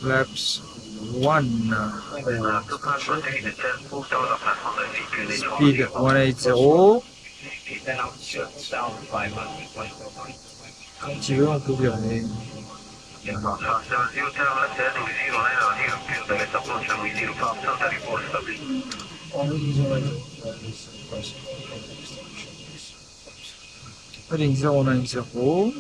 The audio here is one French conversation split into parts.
Flaps 1. Speed 180. Quand tu veux, on peut virer. Heading 090.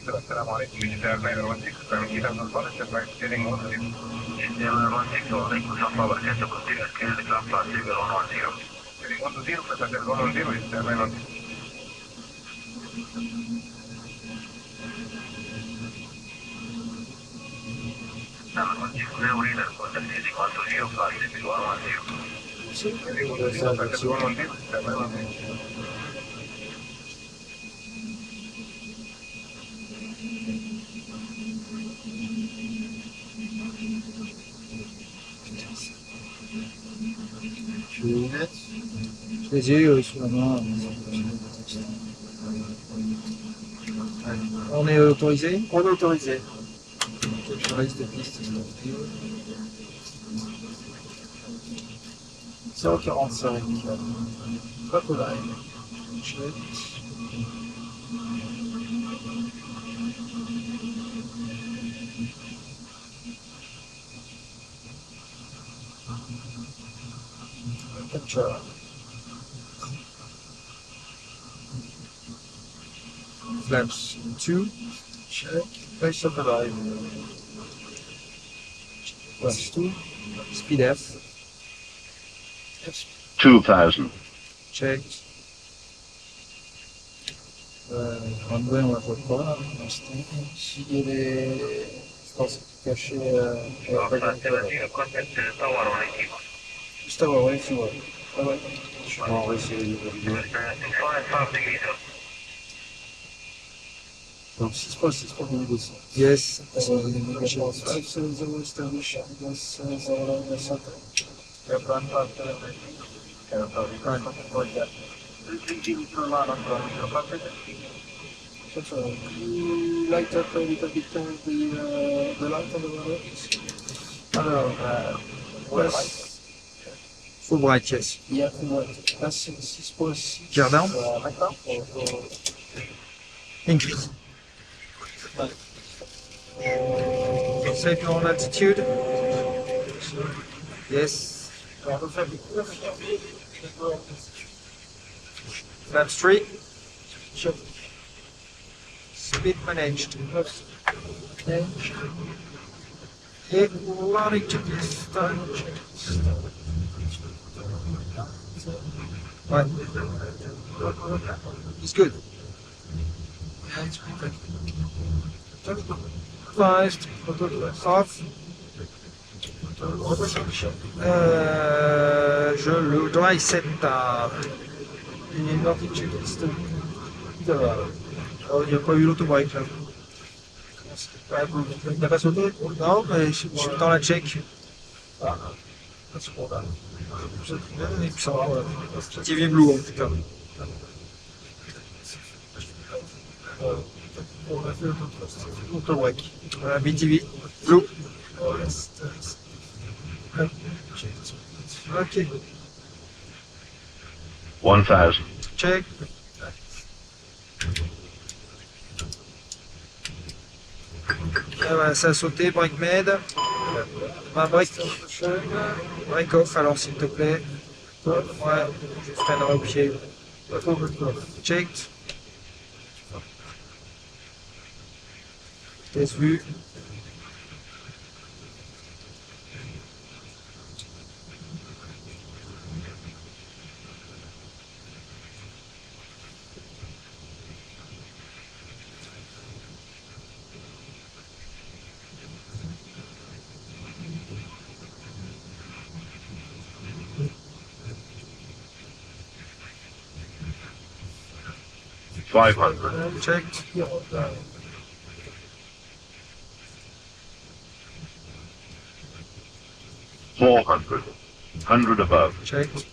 السلام عليكم بجزاء خير وانتك فمن كتاب الفرس تفاكتيرين وانتك وعليكم السلام وبركاته كنت كان لك أفضل سيجر ونوانتيرو ونوانتيرو فتاة ونوانتيرو يستعمل وانتك نعم وانتك لا أريد أن تنفيذ وانتيرو فأريد ونوانتيرو ونوانتيرو يستعمل وانتك Je les ai eu sous la main. On est autorisé? On est autorisé. Je reste de piste. 045. Crocodile. Check. Capture. Flaps 2. Check. Place of the dive. Flaps 2. Speed F. 2000. Check. Runway, on la voit pas. S'il y a des forces cachées, juste avoir, ouais, c'est vrai. Ah ouais. Je vais en essayer de valider. Donc 6.6 pour négocier. Yes. Light up a little bit the light on the water. Alors, place. Full bright, yes. Yeah, place 6.6. Gear down. D'accord. Increase. Save your own altitude. Yes. Flaps 3. Speed managed. Et running to piste. Ouais. It's good. 5 off. Je le dry set à Et l'altitude est il n'y a pas eu l'autobreak là. Il n'a pas sauté? Non, mais je suis dans la check. Et puis ça va. TV Blue en tout cas. Autobreak. BTV. Blue. Ok. 1000. Check. Ça a sauté, break med. Break. Break off alors s'il te plaît. Ouais, je freinerai au pied. Checked. Test vu. $500. Checked. $400. 100 above. Checked.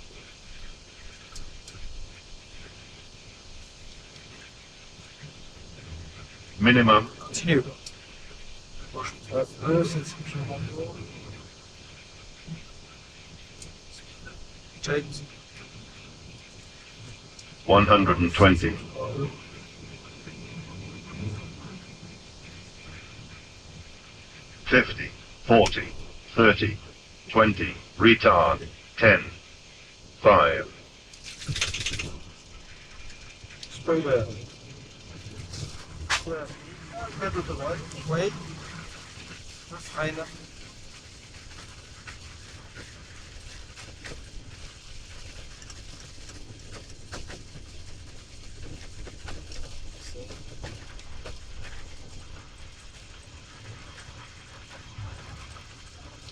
Minimum. Continue. Check. 120. 50, 40, 30, 20, retard, 10, 5, Spoiler. Faites autoroute. Oui. Je freine.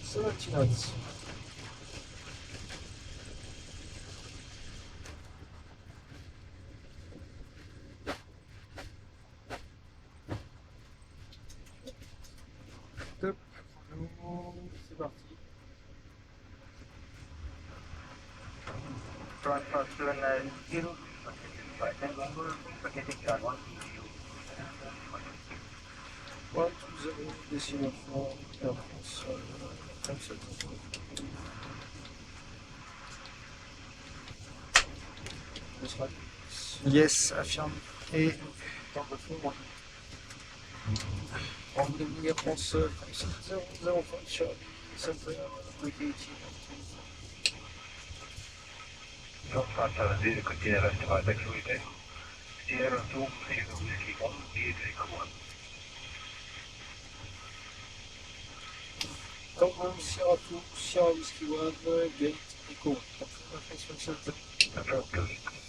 Ça va, petit note. Top. C'est parti. One, two, zero, decimal 4, Air France, comme ça. Yes, affirme. Et en ligne Air France, 0, 0, Charlie, Center, Brigade. Non, fatta dire che tiene la strada chiusa. Era tu, se non mi schifo, dietro i comandi. Tango, Sierra 2, Sierra Whiskey 1, Gate, Echo. Proprio così.